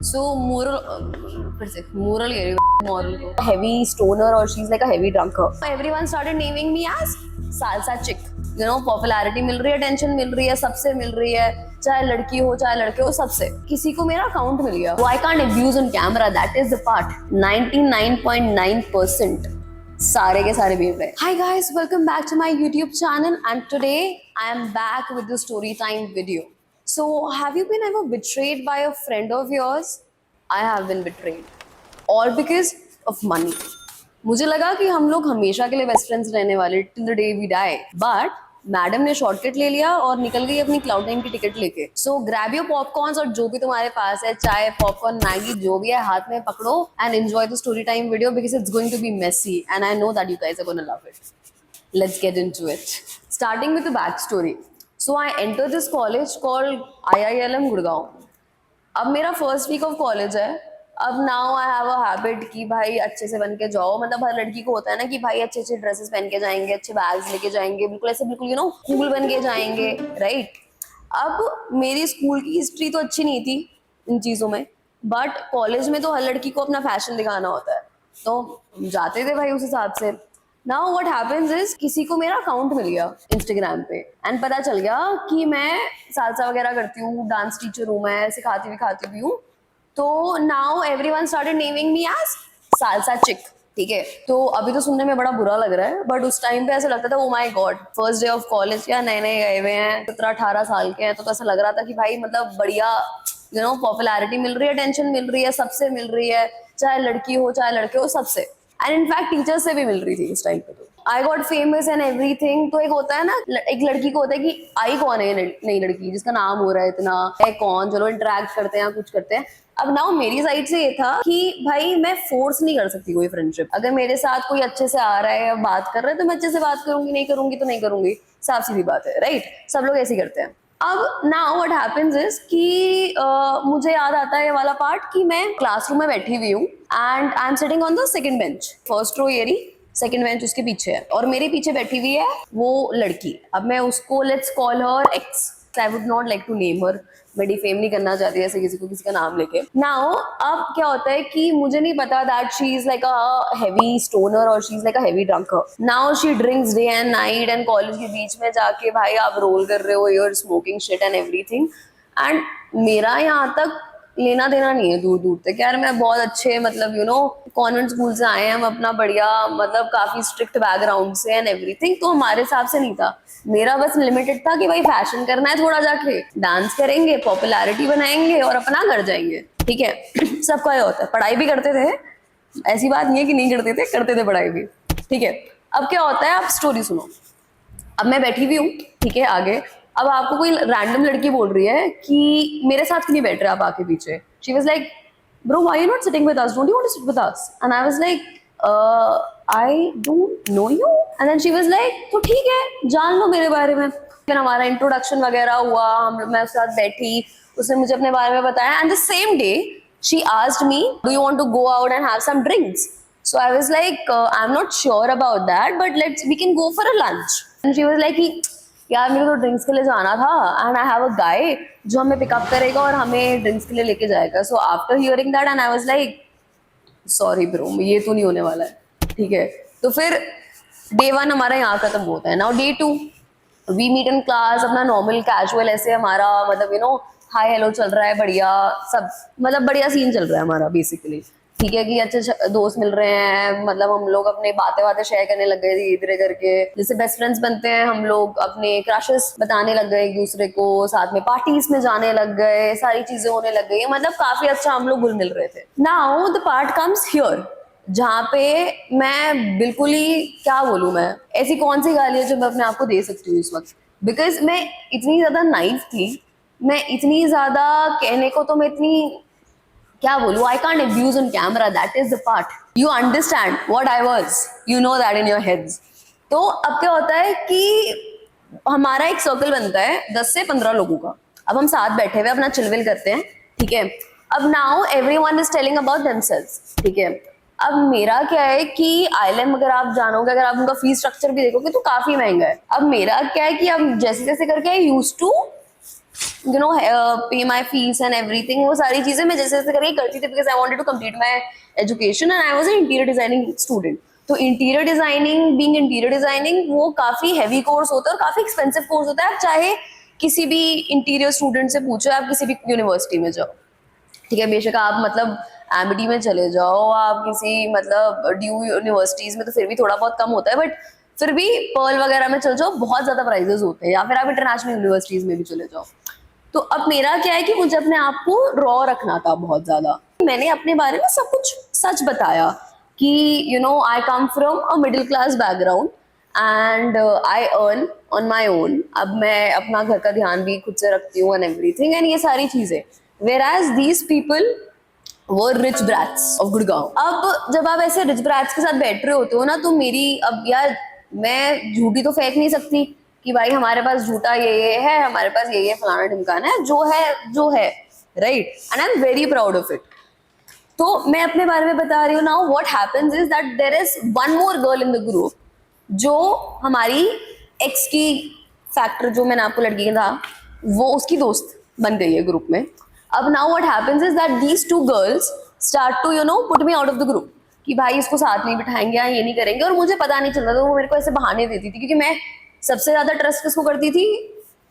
So moral, फिर से moral कह रही हूँ, moral को heavy stoner और she's like a heavy drunker. Everyone started naming me as salsa chick. You know, popularity मिल रही है, attention मिल रही है, सबसे मिल रही है, चाहे लड़की हो चाहे लड़के हो, सबसे. किसी को मेरा अकाउंट मिल गया. So I can't abuse on camera. That is the part. 99.9% सारे के सारे बेव रहे. Hi guys, welcome back to my YouTube channel and today I am back with the story time video. So, have you been ever betrayed by a friend of yours? I have been betrayed. All because of money. मुझे लगा कि हम लोग हमेशा के लिए best friends रहने वाले till the day we die. But madam ने शॉर्टकट ले लिया और निकल गई अपनी क्लाउड नाइन की टिकट लेके. सो ग्रैब योर पॉपकॉर्न्स और जो भी तुम्हारे पास है, चाय, पॉपकॉर्न, मैगी, जो भी है, हाथ में पकड़ो and enjoy the story time video because it's going to be messy and I know that you guys are gonna love it. Let's get into it. Starting with the backstory. So I entered this college called IILM Gurgaon. अब मेरा first week of college है. अब now I have a habit कि भाई अच्छे से बन के जाओ. मतलब हर लड़की को होता है ना कि भाई अच्छे अच्छे ड्रेसेस पहन के जाएंगे, अच्छे बैग्स लेके जाएंगे, बिल्कुल ऐसे बिल्कुल कूल बन के जाएंगे, राइट. अब मेरी स्कूल की हिस्ट्री तो अच्छी नहीं थी इन चीज़ों में, बट कॉलेज में तो हर लड़की को अपना फैशन दिखाना होता है, तो जाते थे भाई उस हिसाब से. नाउ व्हाट हैपेंस इज किसी को मेरा अकाउंट मिल गया इंस्टाग्राम पे एंड पता चल गया कि मैं सालसा वगैरह करती हूँ, डांस टीचर हूँ, मैं सिखाती भी हूँ. तो now everyone started naming me as salsa chick. ठीक है, तो अभी तो सुनने में बड़ा बुरा लग रहा है, बट उस टाइम पे ऐसा लगता था oh my God, first day of college, या नए नए गए हुए हैं, 17-18 साल के हैं, तो ऐसा लग रहा था कि भाई मतलब बढ़िया पॉपुलैरिटी मिल रही है, अटेंशन मिल रही है, सबसे मिल रही है, चाहे लड़की हो चाहे लड़के हो, सबसे. एंड इनफैक्ट टीचर्स से भी मिल रही थी इस टाइम पे. तो I got famous and everything. तो एक होता है ना, एक लड़की को होता है कि आई कौन है नई लड़की जिसका नाम हो रहा है इतना, है कौन, चलो इंटरेक्ट करते हैं, कुछ करते हैं. अब नाउ मेरी साइड से ये था कि भाई मैं फोर्स नहीं कर सकती कोई फ्रेंडशिप. अगर मेरे साथ कोई अच्छे से आ रहा है या बात कर रहा है तो मैं अच्छे से बात करूंगी, नहीं करूंगी तो नहीं करूंगी, साफ सीधी बात है, राइट. सब लोग ऐसे ही करते हैं. अब नाउ व्हाट हैपेंस इज कि मुझे याद आता है ये वाला पार्ट कि मैं क्लासरूम में बैठी हुई हूँ and I am sitting on the second bench. First row ये रही, सेकंड बेंच उसके पीछे है और मेरे पीछे बैठी हुई है वो लड़की. अब मैं उसको let's call her X. I would not like to name her, मैं डिफेम नहीं करना चाहती ऐसे किसी को किसी का नाम लेके. नाउ अब क्या होता है कि मुझे नहीं पता that she is like a heavy stoner और she is like a heavy drunker. Now she drinks day and night and college के बीच में जाके भाई आप रोल कर रहे हो, you are smoking shit and everything. And मेरा यहाँ तक लेना देना नहीं है दूर दूर तक. यार मैं बहुत अच्छे मतलब कॉन्वेंट स्कूल से आए हैं हम, अपना बढ़िया मतलब काफी स्ट्रिक्ट बैकग्राउंड से एंड एवरीथिंग. तो हमारे हिसाब से नहीं था, मेरा बस लिमिटेड था कि भाई फैशन करना है, थोड़ा जाके डांस करेंगे, पॉपुलैरिटी बनाएंगे और अपना घर जाएंगे. ठीक है. सबका ये होता है. पढ़ाई भी करते थे, ऐसी बात नहीं है कि नहीं करते थे पढ़ाई भी. ठीक है. अब क्या होता है, आप स्टोरी सुनो. अब मैं बैठी हुई हूँ, ठीक है, आगे. अब आपको कोई रैंडम लड़की बोल रही है कि मेरे साथ क्यों नहीं बैठ रहे आप आके पीछे. She was like bro why you not sitting with us, don't you want to sit with us. And I was like I don't know you. And then she was like तो ठीक है, जान लो मेरे बारे में. फिर हमारा इंट्रोडक्शन वगैरह हुआ, मैं उसके साथ बैठी, उसने मुझे अपने बारे में बताया. And the same day she asked me do you want to go out and have some drinks. So I was like, I'm not sure about that, but we can go for a lunch. And she was like, यार मेरे को drinks के लिए जाना था and I have a guy जो हमें pickup करेगा और हमें ड्रिंक्स के लिए लेके जाएगा. So after hearing that and I was like, sorry bro, ये तो नहीं होने वाला है. ठीक है. तो फिर day 1 हमारा यहाँ खत्म होता है. Now day 2 we meet in class, अपना नॉर्मल कैजुअल ऐसे हमारा मतलब हाय हेलो चल रहा है, बढ़िया सब मतलब बढ़िया सीन चल रहा है हमारा बेसिकली. ठीक है कि अच्छे दोस्त मिल रहे हैं, मतलब हम लोग अपने बातें शेयर करने लग गए धीरे धीरे करके, जैसे बेस्ट फ्रेंड्स बनते हैं हम लोग, अपने क्रशेस बताने लग गए एक दूसरे को, साथ में पार्टीज में जाने लग गए, सारी चीजें होने लग गई, मतलब काफी अच्छा हम लोग घुल मिल रहे थे. Now the part comes here जहाँ पे मैं बिल्कुल ही क्या बोलूं, मैं ऐसी कौन सी गाली है जो मैं अपने आप को दे सकती हूँ इस वक्त, बिकॉज मैं इतनी ज्यादा नाइफ थी, मैं इतनी ज्यादा कहने को तो मैं इतनी क्या बोलूं, I can't abuse on camera. That is the part. You understand what I was, you know that in your heads. तो अब क्या होता है कि हमारा एक सर्कल बनता है 10 से 15 लोगों का. अब हम साथ बैठे हुए अपना चिलविल करते हैं. ठीक है. अब now everyone is telling about themselves. ठीक है. अब मेरा क्या है कि आईएलएम अगर आप जानोगे, अगर आप उनका फीस स्ट्रक्चर भी देखोगे तो काफी महंगा है. अब मेरा क्या है कि अब जैसे जैसे करके I used to you know pay my fees and everything. वो सारी चीजें मैं जैसे जैसे करके करती थी because I wanted to complete my education and I was an interior designing student. तो इंटीरियर डिजाइनिंग वो काफी हैवी कोर्स होता है और काफी एक्सपेंसिव कोर्स होता है। आप चाहे किसी भी इंटीरियर स्टूडेंट से पूछो, आप किसी भी यूनिवर्सिटी में जाओ, ठीक है, बेशक आप मतलब एमिटी में चले जाओ, आप किसी मतलब ड्यू यूनिवर्सिटीज में तो फिर भी थोड़ा बहुत कम होता है, बट फिर भी पर्ल वगैरह में चले जाओ बहुत ज्यादा प्राइजेस होते हैं, या फिर आप इंटरनेशनल यूनिवर्सिटीज में भी चले जाओ। तो अब मेरा क्या है कि मुझे अपने आप को रॉ रखना था बहुत ज्यादा। मैंने अपने बारे में सब कुछ सच बताया कि you know I come from a middle class background and I earn on my own. अब मैं अपना घर का ध्यान भी खुद से रखती हूँ एंड एवरीथिंग एंड ये सारी चीजें। वेर एज दीज पीपल वो रिच ब्रैट्स ऑफ गुड़गांव। अब जब आप ऐसे रिच ब्रैट्स के साथ बैठ रहे होते हो ना, तो मेरी अब यार मैं झूठी तो फेंक नहीं सकती कि भाई हमारे पास झूठा ये है, हमारे पास ये फलाना ढिमकाना है, जो है right, and I am very proud of it. तो मैं अपने बारे में बता रही हूँ। Now what happens is that there is one more girl in the group जो हमारी एक्स की फैक्टर, जो मैंने आपको लड़की का था, वो उसकी दोस्त बन गई है ग्रुप में। अब now what happens is that these two girls start to you know put me out of the group कि भाई इसको साथ नहीं बिठाएंगे या ये नहीं करेंगे, और मुझे पता नहीं चलता था। वो मेरे को ऐसे बहाने देती थी क्योंकि मैं सबसे ज्यादा ट्रस्ट किसको करती थी,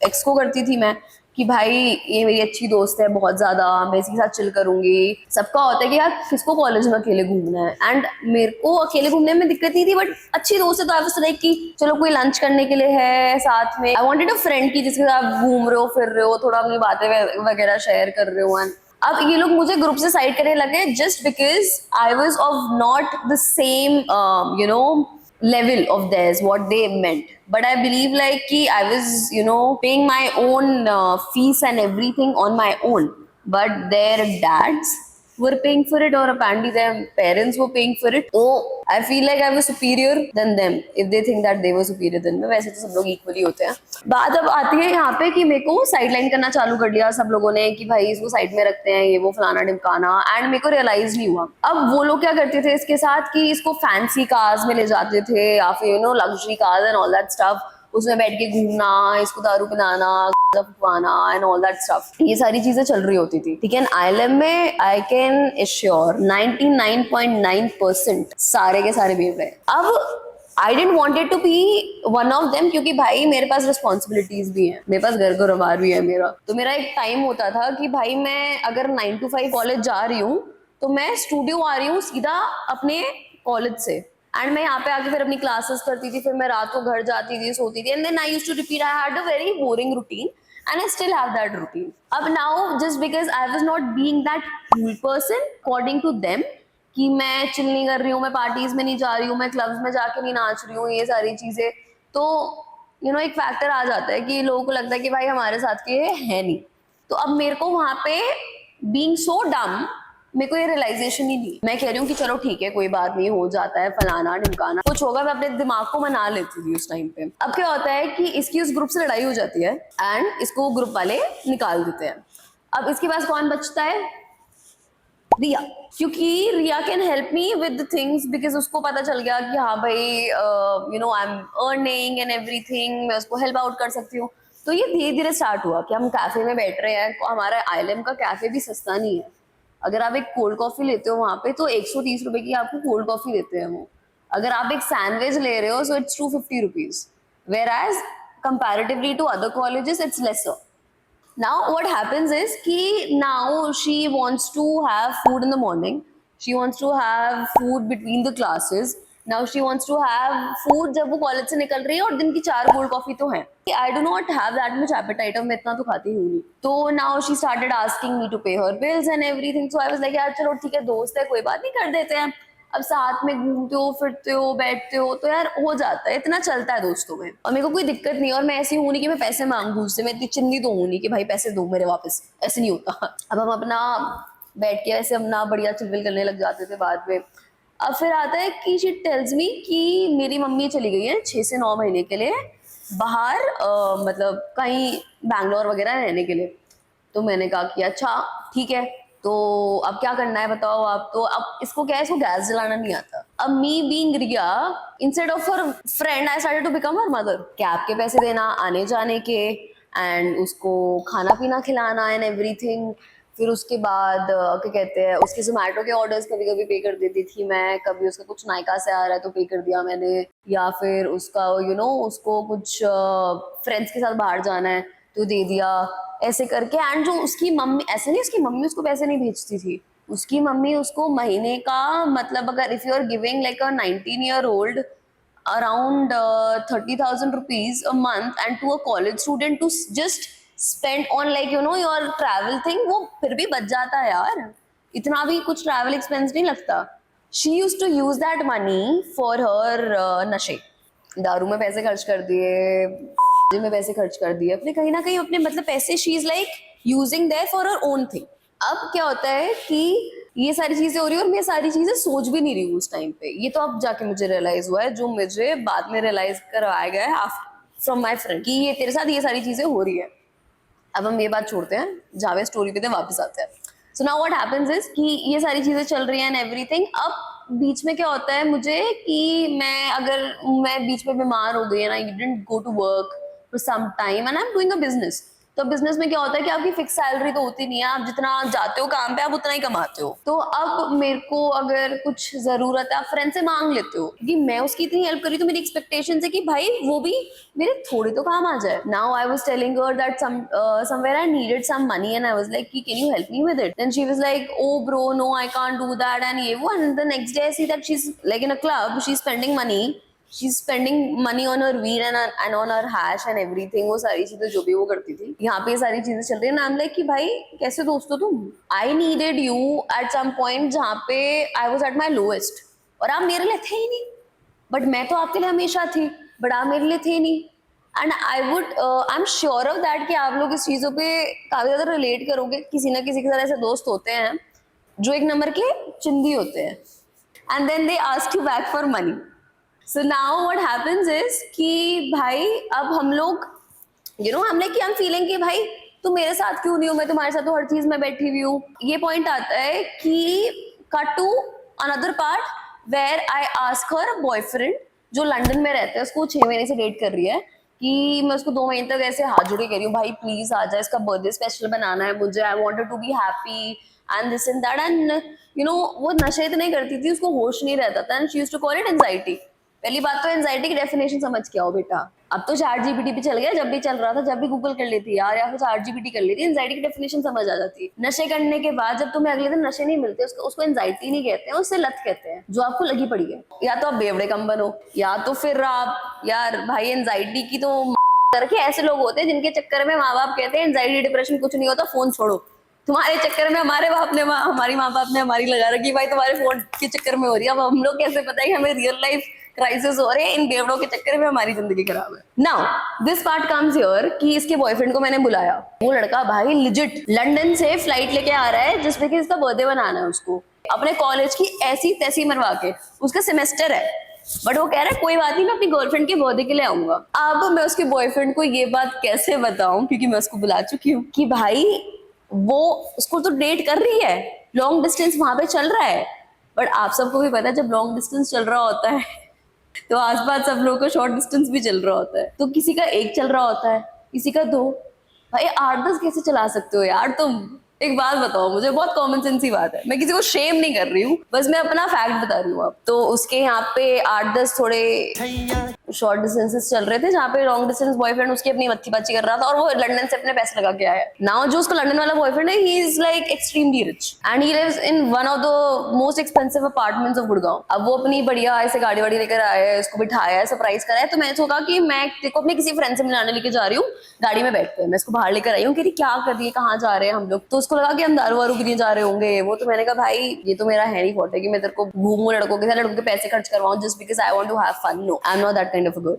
एक्स को करती थी मैं, कि भाई ये मेरी अच्छी दोस्त है बहुत ज्यादा, मैं इसके साथ चिल करूंगी। सबका होता है कि यार किसको कॉलेज में अकेले घूमना है, एंड मेरे को अकेले घूमने में दिक्कत नहीं थी, बट अच्छी दोस्त है तो आई वाज लाइक कि चलो कोई लंच करने के लिए है साथ में। आई वांटेड अ फ्रेंड की जिसके साथ घूम रहे हो, फिर रहे हो, थोड़ा अपनी बातें वगैरह शेयर कर रहे हो। एंड अब ये लोग मुझे ग्रुप से साइड करने लगे just because I was of not the same you know level of theirs, what they meant. But I believe like ki I was you know paying my own fees and everything on my own, but their dads were paying for it, or apparently their parents were paying for it. So I feel like I was superior than them if they think that they were superior than me. वैसे तो सब लोग equally होते हैं। बात अब आती है यहाँ पे कि मेरे को साइडलाइन करना चालू कर दिया सब लोगों ने कि भाई इसको साइड में रखते हैं, ये वो फलाना ढिमकाना, एंड मेरे को रियलाइज नहीं हुआ। अब वो लोग क्या करते थे इसके साथ कि इसको फैंसी कार्स में ले जाते थे या फिर you know luxury cars and all that stuff, उसमें बैठ के घूमना, इसको दारू पिलाना, फुकवाना एंड ऑल दैट स्टफ, ये सारी चीजें चल रही होती थी। ठीक है, आईएलएम में आई कैन एश्योर 99.9% सारे के सारे बेव रहे। अब I didn't wanted to be one of them क्योंकि भाई मेरे पास रिस्पॉन्सिबिलिटीज भी हैं, मेरे पास घर घरबार भी है मेरा। तो मेरा एक टाइम होता था कि भाई मैं अगर 9 to 5 कॉलेज जा रही हूँ तो मैं स्टूडियो आ रही हूँ सीधा अपने कॉलेज से, एंड मैं यहाँ पे आके फिर अपनी क्लासेस करती थी, फिर मैं रात को घर जाती थी, सोती थी, and then I used to repeat. I had a very boring routine and I still have that routine. अब now just because I was not being that cool person according to them कि मैं chill नहीं कर रही हूँ, मैं parties में नहीं जा रही हूँ, मैं क्लब्स में जाके नहीं नाच रही हूँ, ये सारी चीजें, तो यू नो एक फैक्टर आ जाता है कि लोगों को लगता है कि भाई हमारे साथ के है नहीं। तो अब मेरे को वहां पे बीइंग सो डम, मेरे को ये रियलाइजेशन ही नहीं। मैं कह रही हूँ कि चलो ठीक है कोई बात नहीं, हो जाता है, फलाना ढिमकाना कुछ होगा, मैं अपने दिमाग को मना लेती थी उस टाइम पे। अब क्या होता है कि इसकी उस ग्रुप से लड़ाई हो जाती है एंड इसको ग्रुप वाले निकाल देते हैं। अब इसके पास कौन बचता है? रिया, क्योंकि Riya can help me with the things because उसको पता चल गया कि हाँ भाई you know I am earning and everything, मैं उसको हेल्प आउट कर सकती हूँ। तो ये धीरे धीरे स्टार्ट हुआ कि हम कैफे में बैठ रहे हैं। हमारा आईएलएम का कैफे भी सस्ता नहीं है। अगर आप एक कोल्ड कॉफी लेते हो वहां पे तो 130 रुपए की आपको कोल्ड कॉफी देते हैं वो। अगर आप एक सैंडविच ले रहे हो so it's 250 rupees, whereas comparatively to other colleges it's lesser. Now what happens is कि now she wants to have food in the morning, she wants to have food between the classes, now she wants to have food जब वो college से निकल रही है, और दिन की 4 कोल्ड कॉफी तो है। I do not have that much appetite, और मैं इतना तो खाती हूँ नहीं। तो now she started asking me to pay her bills and everything, so I was like यार चलो ठीक है, दोस्त है, कोई बात नहीं, कर देते हैं। अब साथ में घूमते हो, फिरते हो, बैठते हो, तो यार हो जाता है, इतना चलता है दोस्तों में, और मेरे को कोई दिक्कत नहीं। और मैं ऐसी हूँ नहीं कि मैं पैसे मांगू उससे, मैं इतनी चिंदी तो हूँ नहीं कि भाई पैसे दो मेरे वापस, ऐसे नहीं होता। अब हम अपना बैठ के ऐसे अपना बढ़िया चिलविल करने लग जाते थे बाद में। अब फिर आता है कि शी टेल्स मी कि मेरी मम्मी चली गई है 6 से 9 महीने के लिए बाहर, मतलब कहीं बैंगलोर वगैरह रहने के लिए। तो मैंने कहा कि अच्छा ठीक है, तो अब क्या करना है बताओ आप। तो अब इसको क्या है, इसको गैस जलाना नहीं आता। अब me being Riya, instead of her friend I started to become her mother. Cab के पैसे देना, आने जाने के, एंड उसको खाना पीना खिलाना एंड एवरीथिंग। फिर उसके बाद क्या कहते हैं, उसके जोमेटो के ऑर्डर्स कभी कभी पे कर देती थी मैं, कभी उसका कुछ नायका से आ रहा है तो पे कर दिया मैंने, या फिर उसका उसको कुछ फ्रेंड्स के साथ बाहर जाना है तो दे दिया, ऐसे करके। एंड जो उसकी मम्मी, ऐसे नहीं उसकी मम्मी उसको पैसे नहीं भेजती थी, उसकी मम्मी उसको महीने का, मतलब अगर if you are giving like a 19-year-old around 30,000 rupees a month and to a college student to just spend on like your travel thing, वो फिर भी बच जाता है यार, इतना भी कुछ travel expense नहीं लगता। She used to use that money for her नशे, दारू में पैसे खर्च कर दिए, में पैसे खर्च कर दिए अपने, कहीं ना कहीं अपने मतलब पैसे she is like using their for her own thing. अब क्या होता है कि ये सारी चीजें हो रही है और मैं सारी चीजें सोच भी नहीं रही हूँ उस टाइम पे, ये तो अब जाके मुझे रियलाइज हुआ है, जो मुझे बाद में रियलाइज करवाया गया है फ्रॉम माई फ्रेंड कि ये तेरे साथ ये सारी चीजें हो रही है। अब हम ये बात छोड़ते हैं, जावे स्टोरी पे वापस आते हैं। So now what happens is कि ये सारी चीजें चल रही हैं एंड एवरीथिंग। अब बीच में क्या होता है मुझे कि मैं बीच में बीमार हो गई and I didn't go to work for some time and I am doing a business. तो बिजनेस में क्या होता है कि आपकी फिक्स सैलरी तो होती नहीं है, आप जितना जाते हो काम पे आप उतना ही कमाते हो। तो अब मेरे को अगर कुछ जरूरत है आप फ्रेंड से मांग लेते हो, क्योंकि मैं उसकी इतनी हेल्प करी तो मेरी एक्सपेक्टेशन है कि भाई वो भी मेरे थोड़े तो काम आ जाए। Now I was telling her that somewhere I needed some money and I was like कि can you help me with it, then she was like oh bro no I can't do that and ये वो। And the next day I see that she is like in a club, she is spending money, she's spending money on her weed and on her hash and everything, वो सारी चीजें जो भी वो करती थी। यहाँ पे ये सारी चीजें चल रही है। नाम लाइक कि भाई कैसे दोस्त हो तुम, I needed you at some point जहाँ पे I was at my lowest और आप मेरे लिए थे ही नहीं, बट मैं तो आपके लिए हमेशा थी, बट आप मेरे लिए थे नहीं। And I am sure of that कि आप लोग इस चीजों पे काफी ज्यादा रिलेट करोगे, किसी ना किसी के साथ ऐसे दोस्त होते हैं जो एक नंबर के चिंदी होते हैं and then they ask you back for money. So now what happens is कि भाई अब हम लोग हमने कि हम फीलिंग कि भाई तुम मेरे साथ क्यों नहीं हो, मैं तुम्हारे साथ तो हर चीज में बैठी हुई हूँ। ये पॉइंट आता है कि cut to another part where I ask her boyfriend जो लंदन में रहता है, उसको 6 महीने से डेट कर रही है, कि मैं उसको 2 महीने तक ऐसे हाथ जोड़े कह रही हूँ भाई प्लीज आ जा, इसका बर्थडे स्पेशल बनाना है मुझे, I wanted to be happy and this and that. And वो नशे इतने करती थी उसको होश नहीं रहता था and she used to call it anxiety. पहली बात तो एंजाइटी की डेफिनेशन समझ के आओ बेटा, अब तो चैट जीपीटी पे चल गया, जब भी चल रहा था जब भी गूगल कर लेती यार या फिर चैट जीपीटी कर लेती, एंजाइटी की डेफिनेशन समझ आ जाती। नशे करने के बाद जब तुम्हें अगले दिन नशे नहीं मिलते उसको एंजाइटी नहीं कहते हैं, उससे लत कहते हैं, जो आपको लगी पड़ी है। या तो आप बेवड़े कम बनो या तो फिर आप यार भाई एंजाइटी की तो करके ऐसे लोग होते हैं जिनके चक्कर में माँ बाप कहते हैं एंजाइटी डिप्रेशन कुछ नहीं होता, फोन छोड़ो। तुम्हारे चक्कर में हमारे बाप ने हमारी माँ बाप ने हमारी लगा रखी भाई तुम्हारे फोन के चक्कर में हो रही है। अब हम लोग कैसे पता है कि हमें रियल लाइफ क्राइसिस हो रहे हैं, इन बेवड़ों के चक्कर में हमारी जिंदगी खराब है। Now this part comes here कि इसके बॉयफ्रेंड को मैंने बुलाया, वो लड़का भाई लिजिट लंदन से फ्लाइट लेके आ रहा है जिसमें कि इसका बर्थडे बनाना है उसको, अपने कॉलेज की ऐसी तैसी मरवा के, उसका सेमेस्टर है, बट वो कह रहा है कोई बात नहीं मैं अपनी गर्लफ्रेंड के बर्थडे के लिए आऊंगा। अब मैं उसके बॉयफ्रेंड को ये बात कैसे बताऊं, क्योंकि मैं उसको बुला चुकी हूँ, कि भाई वो उसको तो डेट कर रही है, लॉन्ग डिस्टेंस वहां पे चल रहा है, बट आप सबको भी पता है जब लॉन्ग डिस्टेंस चल रहा होता है तो आसपास सब लोगों का शॉर्ट डिस्टेंस भी चल रहा होता है, तो किसी का 1 चल रहा होता है किसी का 2, भाई 8-10 कैसे चला सकते हो यार तुम, एक बात बताओ मुझे, बहुत कॉमन सेंस ही बात है, मैं किसी को शेम नहीं कर रही हूँ, बस मैं अपना फैक्ट बता रही हूँ। अब तो उसके यहाँ पे 8-10 थोड़े शॉर्ट डिस्टेंसेस चल रहे थे जहाँ पे लॉन्ग डिस्टेंस बॉयफ्रेंड उसकी अपनी मत्थी बाची कर रहा था और वो लंदन से अपने पैसे लगा के आया है। नाउ जो उसका लंदन वाला बॉयफ्रेंड है he is like extremely rich and he lives in one of the most expensive apartments of Gurgaon. अब वो अपनी बढ़िया ऐसे गाड़ी वाड़ी लेकर आया है, उसको बिठाया है, सरप्राइज कराया, तो मैंने सोचा कि मैं देखो अपने किसी फ्रेंड से मिलाने लेके जा रही हूँ, गाड़ी में बैठते हैं, मैं इसको बाहर लेकर आई हूँ कि क्या कर रही है, कहाँ जा रहे हैं हम लोग, तो उसको लगा कि हम दारू वारू पीने जा रहे होंगे वो, तो मैंने कहा भाई ये तो मेरा है नहीं फॉर्ट है कि मैं तेरे को घूमूं लड़कों के साथ, लड़कों के पैसे खर्च करवाऊं just because I want to have fun, no I am not that kind of a girl.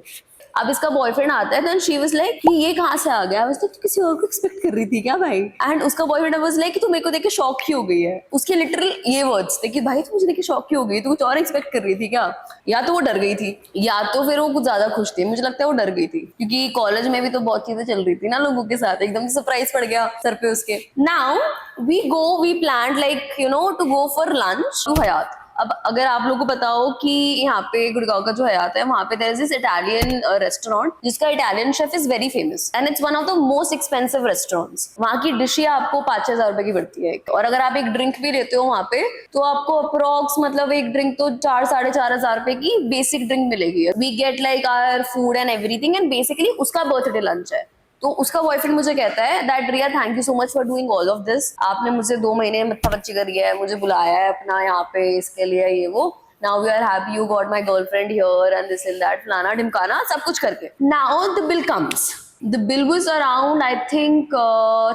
अब इसका बॉयफ्रेंड आता है, देन शी वाज लाइक कि ये कहाँ से आ गया, तो किसी और को एक्सपेक्ट कर रही थी क्या भाई, एंड उसका बॉयफ्रेंड वाज लाइक कि तू मेरे को देख के शॉक ही हो गई है, उसके लिटरल ये वर्ड्स थे कि भाई तू मुझे देख के शॉक ही हो गई, तू कुछ और एक्सपेक्ट कर रही थी क्या, या तो वो डर गई थी या तो फिर वो कुछ ज्यादा खुश थी, मुझे लगता है वो डर गई थी क्योंकि कॉलेज में भी तो बहुत चीजें चल रही थी ना लोगों के साथ, एकदम से सरप्राइज पड़ गया सर पे उसके। Now we planned like to go for lunch to Hyatt. अब अगर आप लोगों को पता हो कि यहाँ पे गुड़गांव का जो हयात है वहाँ पे there is this Italian restaurant जिसका Italian chef is very famous and it's one of the most expensive restaurants. वहाँ की डिश ही आपको 5,000 रुपए की पड़ती है और अगर आप एक ड्रिंक भी लेते हो वहाँ पे तो आपको अप्रोक्स मतलब एक ड्रिंक तो 4-4,500 रुपए की बेसिक ड्रिंक मिलेगी। We get like our food and everything and basically उसका बर्थडे लंच है। तो उसका बॉयफ्रेंड मुझे कहता है that Riya thank you so much for doing all of this, आपने मुझे 2 महीने मत्था बच्ची करी है, मुझे बुलाया है अपना यहाँ पे इसके लिए ये वो, now we are happy you got my girlfriend here and this and that फलाना ढिमकाना सब कुछ करके। Now the bill comes, the bill was around I think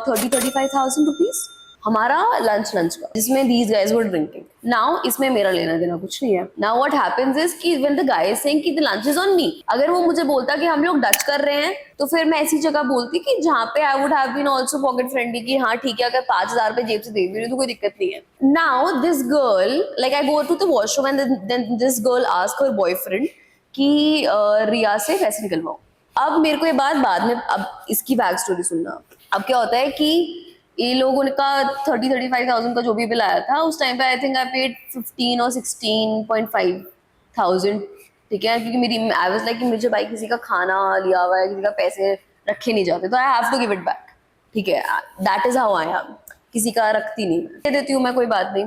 30-35,000 rupees हमारा लंच का, जिसमें these guys were drinking. Now इसमें मेरा लेना देना कुछ नहीं है। Now what happens is कि when the guy is saying कि the lunch is on me, अगर वो मुझे बोलता कि हम लोग डच कर रहे हैं तो फिर मैं ऐसी जगह बोलती कि जहाँ पे I would have been also pocket friendly कि हाँ ठीक है अगर 5,000 रुपए जेब से दे भी रही तो कोई दिक्कत नहीं है। Now this girl, like I go to the washroom and then this girl ask her boyfriend कि रिया से पैसे निकलवाओ। अब मेरे को ये बात बाद में, अब इसकी बैक स्टोरी सुनना। अब क्या होता है कि ये लोगों का 30-35,000 का जो भी बिल आया था उस टाइम पे आई थिंक आई पेड 15 और 16,500, ठीक है, क्योंकि मेरी आई वाज लाइक कि मुझे भाई किसी का खाना लिया हुआ है, किसी का पैसे रखे नहीं जाते तो I have to give it back, ठीक है, that is how I am, किसी का रखती नहीं, दे देती हूँ मैं, कोई बात नहीं।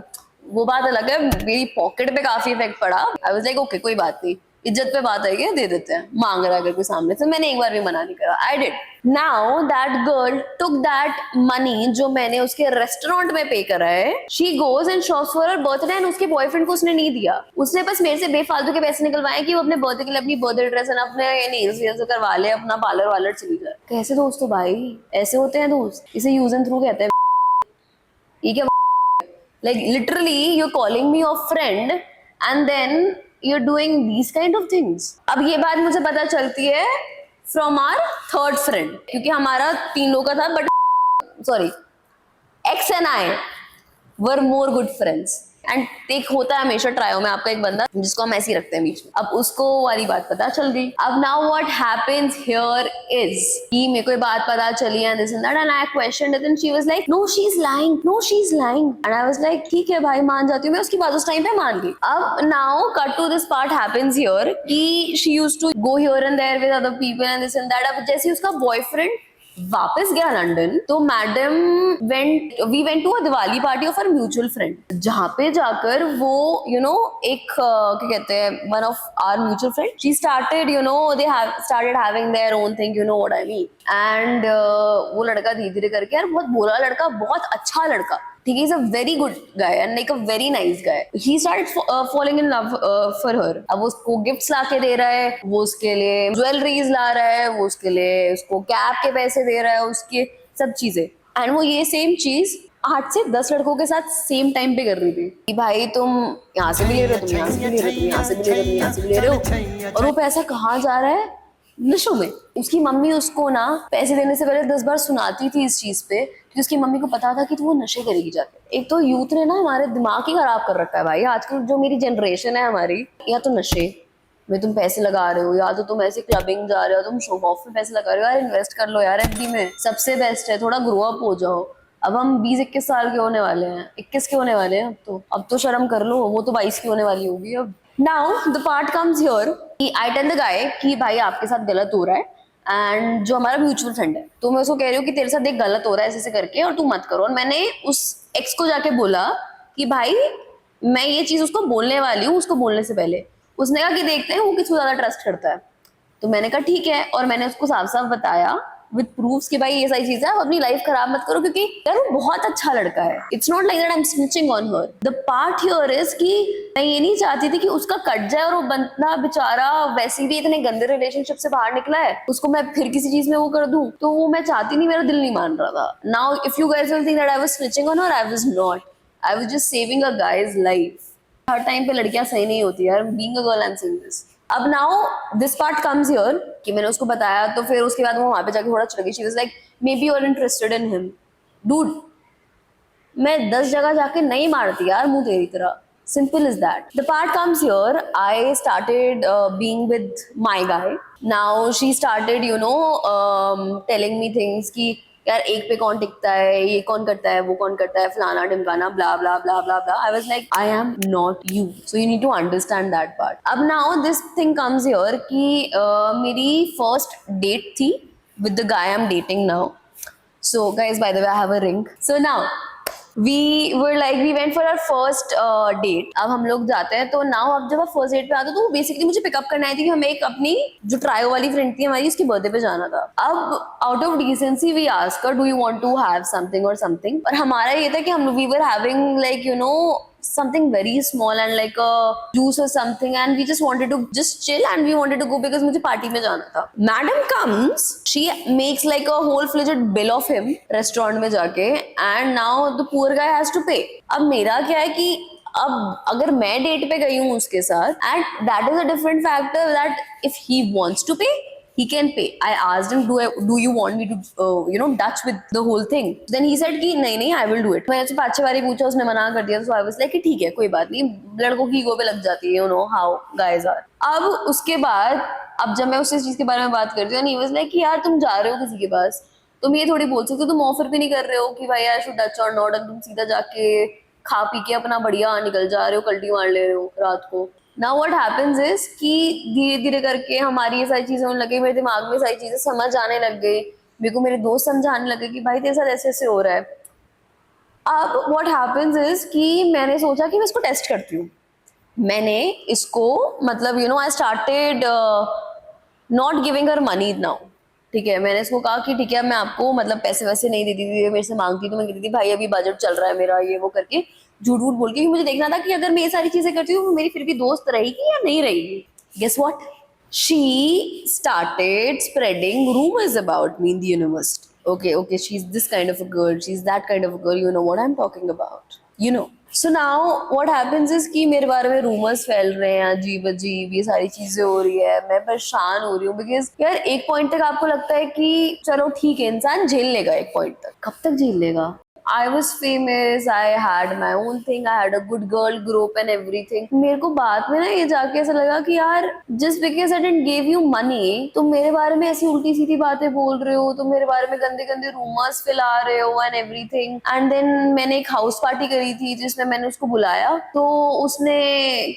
वो बात अलग है, मेरी पॉकेट पे काफी इफेक्ट पड़ा। आई वाज लाइक ओके कोई बात नहीं, इज्जत पे बात आएगी, दे देते हैं, मांग रहा है अगर कोई सामने से, मैंने एक बार भी मना नहीं करा, I did. Now that girl took that money जो मैंने उसके रेस्टोरेंट में पे करा है, she goes and shops for her birthday and उसके बॉयफ्रेंड को उसने नहीं दिया, उसने बस मेरे से बेफालतू के पैसे निकलवाए कि वो अपने बर्थडे के लिए अपनी बर्थडे ड्रेस एंड अपने नेल्स वेल्स करवा ले, अपना पार्लर वालर चली जाए। कैसे दोस्त हो भाई, ऐसे होते हैं दोस्त, इसे यूज एंड थ्रू कहते हैं। ये क्या like literally you're calling me your friend and then you're doing these kind of things। अब ये बात मुझे पता चलती है from our third friend, क्योंकि हमारा 3 लोगों का था, but sorry X and I were more good friends and एक होता है हमेशा ट्रायो में आपका एक बंदा जिसको हम ऐसे ही रखते हैं बीच में। अब उसको वाली बात पता चल गई। अब now what happens here is कि मेरे को ये बात पता चली and this and that and I questioned it and she was like no she is lying, no she is lying and I was like ठीक है भाई मान जाती हूँ मैं, उसकी बात उस टाइम पे मान गई। अब now cut to this part happens here कि she used to go here and there with other people and this and that. अब जैसे उसका बॉयफ्रेंड वापस गया लंदन तो madam we went to a Diwali party of our mutual friend, जहाँ पे जाकर वो एक क्या कहते हैं one of our mutual friend, she started they started having their own thing, what I mean, and वो लड़का धीरे धीरे करके, यार बहुत बुरा लड़का, बहुत अच्छा लड़का, ठीक है, is a very good guy and like a very nice guy, he started following in love for her. अब वो उसको गिफ्ट्स ला के दे रहा है, वो उसके लिए ज्वेलरीज ला रहा है, वो उसके लिए उसको कैब के पैसे दे रहा है, उसके सब चीजें, एंड वो ये सेम चीज 8 से 10 लड़कों के साथ सेम टाइम पे कर रही थी कि भाई तुम यहाँ से भी ले रहे हो, तुम यहाँ से भी ले रहे हो, तुम यहाँ से भी ले रहे हो, तुम यहाँ से भी ले रहे हो, और वो पैसा कहाँ जा रहा है, नशों में। उसकी मम्मी उसको ना पैसे देने से पहले 10 बार सुनाती थी इस चीज पे, क्योंकि उसकी मम्मी को पता था कि वो नशे करेगी जाके। एक तो यूथ ने ना हमारे दिमाग ही खराब कर रखा है भाई, आजकल जो मेरी जनरेशन है हमारी, या तो नशे में तुम पैसे लगा रहे हो, या तो तुम ऐसे क्लबिंग जा रहे हो, तुम शो ऑफ में पैसे लगा रहे हो, यार इन्वेस्ट कर लो यार एफडी में, सबसे बेस्ट है, थोड़ा ग्रो अप हो जाओ। अब हम 20-21 साल के होने वाले हैं, 21 के होने वाले हैं, अब तो शर्म कर लो, वो तो 22 की होने वाली होगी अब। Now the part comes here कि आई टेल द गाय कि भाई आपके साथ गलत हो रहा है, एंड जो हमारा म्यूचुअल फ्रेंड है, तो मैं उसको कह रही हूँ कि तेरे साथ एक गलत हो रहा है ऐसे करके, और तू मत करो। और मैंने उस एक्स को जाके बोला कि भाई मैं ये चीज उसको बोलने वाली हूँ, उसको बोलने से पहले। उसने कहा कि देखते हैं वो किसको ज्यादा ट्रस्ट करता है, तो मैंने कहा ठीक है, और मैंने उसको साफ साफ बताया विद प्रूफ्स कि भाई ये सारी चीजें आप अपनी लाइफ खराब मत करो, क्योंकि यार वो बहुत अच्छा लड़का है, it's not like that I am snitching on her. The part here is कि मैं ये नहीं चाहती थी कि उसका कट जाए और वो बंदा बेचारा वैसे भी इतने गंदे रिलेशनशिप से बाहर निकला है, उसको मैं फिर किसी चीज में वो कर दूं, तो वो मैं चाहती नहीं, मेरा दिल नहीं मान रहा था। Now if you guys will think that I was snitching on her, I was not, I was just saving a guy's life. हर टाइम पे लड़कियां सही नहीं होती यार, being a girl I am saying this. अब now this part comes here कि मैंने उसको बताया, तो फिर उसके बाद वो वहां पे जाके थोड़ा चिढ़ गई, she was like maybe you are interested in him. Dude मैं 10 जगह जाके नहीं मारती यार मुंह तेरी तरह, simple is that. The part comes here, I started being with my guy. Now she started telling me things कि यार एक पे कौन टिकता है, ये कौन करता है, वो कौन करता है, फलाना ढिमकाना, blah blah blah blah blah. I was like I am not you, so you need to understand that part. अब now this thing comes here कि मेरी फर्स्ट डेट थी with the guy I'm dating now. So guys, by the way, I have a ring. So now we went for our first date. अब हम लोग जाते हैं तो now अब जब आप फर्स्ट डेट पे आते हो तो बेसिकली मुझे पिकअप करना आई थी कि हमें एक अपनी जो ट्रायो वाली फ्रेंड थी हमारी, उसके बर्थडे पे जाना था. अब out of decency we ask her, do you want to have something or something. और हमारा ये था कि हम we were having like you know something very small and like a juice or something, and we just wanted to just chill and we wanted to go because मुझे party में जाना था. Madam comes, she makes like a whole fledged bill of him restaurant में जाके, and now the poor guy has to pay. अब मेरा क्या है कि अब अगर मैं डेट पे गई हूँ उसके साथ, and that is a different factor that if he wants to pay he can pay. I asked him, do you want me to Dutch with the whole thing. Then he said कि नहीं I will do it. मैंने उससे 5-6 बारी पूछा, उसने मना कर दिया. So I was like कि ठीक है कोई बात नहीं, लड़कों की ईगो पे लग जाती है, you know how guys are. अब उसके बाद अब जब मैं उस चीज के बारे में बात करती हूँ, he was like कि यार तुम जा रहे हो किसी के पास, तुम ये थोड़ी बोल सकते हो, तुम ऑफर भी नहीं कर रहे हो कि भाई आई शुड डच और नॉट, तुम सीधा जाके खा पी के अपना बढ़िया निकल जा रहे हो, कल्टी मार ले रहे हो रात को. Now what happens is कि धीरे धीरे करके हमारी ये सारी चीजें होने लगी, मेरे दिमाग में सारी चीजें समझ आने लग गई, मेरे को मेरे दोस्त समझाने लगे कि भाई तेरे साथ ऐसे ऐसे हो रहा है. अब what happens is कि मैंने सोचा कि मैं इसको टेस्ट करती हूँ. मैंने इसको मतलब I started not giving her money now. ठीक है, मैंने इसको कहा कि ठीक है मैं आपको मतलब पैसे वैसे नहीं देती थी, मेरे से मांगती तो मैं कहती थी भाई अभी बजट चल रहा है मेरा, ये वो करके झूठ वूठ बोल के. मुझे देखना था कि अगर मैं ये सारी चीजें करती हूँ मेरी फिर भी दोस्त रहेगी या नहीं रहेगी. Guess what, she started spreading rumors about me in the university. Okay, she's this kind of a girl, she's that kind of a girl, you know what I'm talking about, you know. So now what happens is कि मेरे बारे में rumours फैल रहे हैं, अजीब अजीब ये सारी चीजें हो रही है, मैं परेशान हो रही हूँ. बिकॉज यार एक पॉइंट तक आपको लगता है कि चलो ठीक है इंसान झेल लेगा, एक पॉइंट तक. कब तक झेल लेगा? I was famous, I had my own thing, I had a good girl group and everything. मेरे को बाद में ना ये जाके ऐसा लगा कि यार just because I didn't give you money, तुम मेरे बारे में ऐसी उल्टी सीधी बातें बोल रहे हो, तुम मेरे बारे में गंदे गंदे रूमर्स फैला रहे हो and everything. And then मैंने एक हाउस पार्टी करी थी जिसमें मैंने उसको बुलाया, तो उसने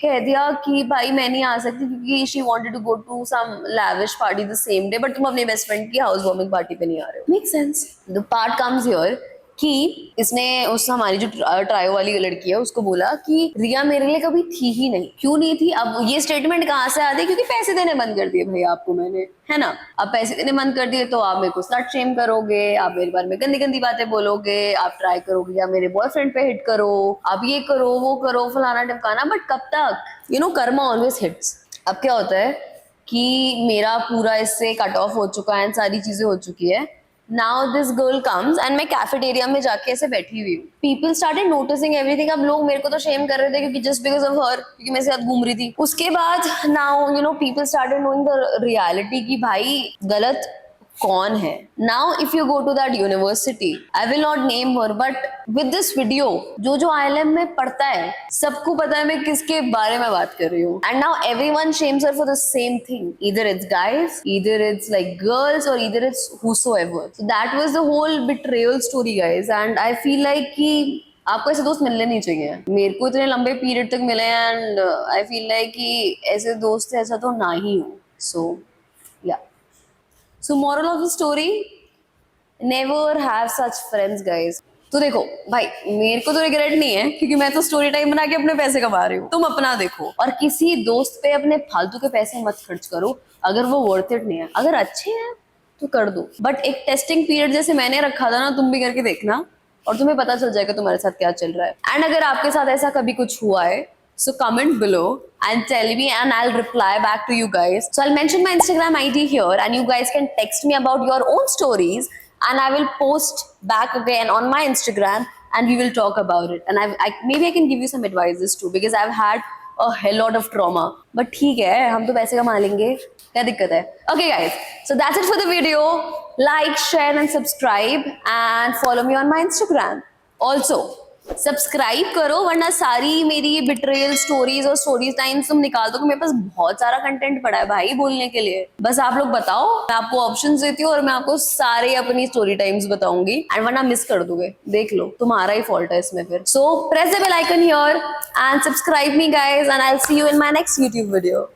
कह दिया कि भाई मैं नहीं आ सकती क्योंकि she wanted to go to some lavish party the same day, but तुम अपने बेस्ट फ्रेंड की हाउस वार्मिंग पार्टी पे नहीं आ रहे हो. Makes sense. The part comes here कि इसने उस हमारी जो ट्रायो वाली लड़की है उसको बोला कि रिया मेरे लिए कभी थी ही नहीं. क्यों नहीं थी? अब ये स्टेटमेंट कहाँ से आती है? क्योंकि पैसे देने बंद कर दिए भाई आपको मैंने, है ना. अब पैसे देने बंद कर दिए तो आप मेरे को स्लट शेम करोगे, आप मेरे बारे में गंदी गंदी बातें बोलोगे, आप ट्राई करोगे या मेरे बॉयफ्रेंड पे हिट करो, आप ये करो वो करो फलाना ढमकाना. बट कब तक? Karma always hits. अब क्या होता है कि मेरा पूरा इससे कट ऑफ हो चुका है, सारी चीजें हो चुकी है. Now this girl comes and मैं कैफेटेरिया में जाके ऐसे बैठी हुई हूँ. People started noticing everything. अब लोग मेरे को तो शेम कर रहे थे क्योंकि just because of her, क्योंकि मेरे साथ घूम रही थी. उसके बाद now people started knowing the reality कि भाई गलत कौन है. Now if you go to that university, I will not name her, but with this video जो ILM में पढ़ता है सबको पता है मैं किसके बारे में बात कर रही हूँ. And now everyone shames her for the same thing. Either it's guys, either it's like girls, or either it's whosoever. So that was the whole betrayal story, guys. And I feel like कि आपको ऐसे दोस्त मिलने नहीं चाहिए. मेरे को इतने लंबे पीरियड तक मिले एंड आई फील लाइक कि ऐसे दोस्त ऐसा तो ना ही हो. सो या So moral of the story, never have such friends, guys. तो देखो भाई मेरे को तो रिग्रेट नहीं है क्योंकि मैं तो स्टोरी टाइम बना के अपने पैसे कमा रही हूँ. तुम अपना देखो और किसी दोस्त पे अपने फालतू के पैसे मत खर्च करो अगर वो वर्थ इट नहीं है. अगर अच्छे हैं तो कर दो, बट एक टेस्टिंग पीरियड जैसे मैंने रखा था ना, तुम भी करके देखना और तुम्हें पता चल जाएगा तुम्हारे साथ क्या चल रहा है. एंड अगर आपके साथ ऐसा कभी कुछ हुआ है, so comment below and tell me and I'll reply back to you guys. So I'll mention my Instagram ID here and you guys can text me about your own stories and I will post back again on my Instagram and we will talk about it. And maybe I can give you some advices too because I've had a hell lot of trauma. But ठीक है, हम तो पैसे कमा लेंगे, क्या दिक्कत है? Okay guys, so that's it for the video. Like, share and subscribe and follow me on my Instagram. Also, subscribe करो, वरना सारी मेरी बिट्रेयल स्टोरीज और स्टोरी टाइम्स तुम निकाल दो कि मेरे पास बहुत सारा कंटेंट पड़ा है भाई बोलने के लिए। बस आप लोग बताओ, मैं आपको ऑप्शंस देती हूँ और मैं आपको सारे अपनी स्टोरी टाइम्स बताऊंगी, एंड वरना मिस कर दोगे। देख लो, तुम्हारा ही फॉल्ट है इसमें फिर। So press the bell icon here and subscribe me guys, and I will see you in my next YouTube video.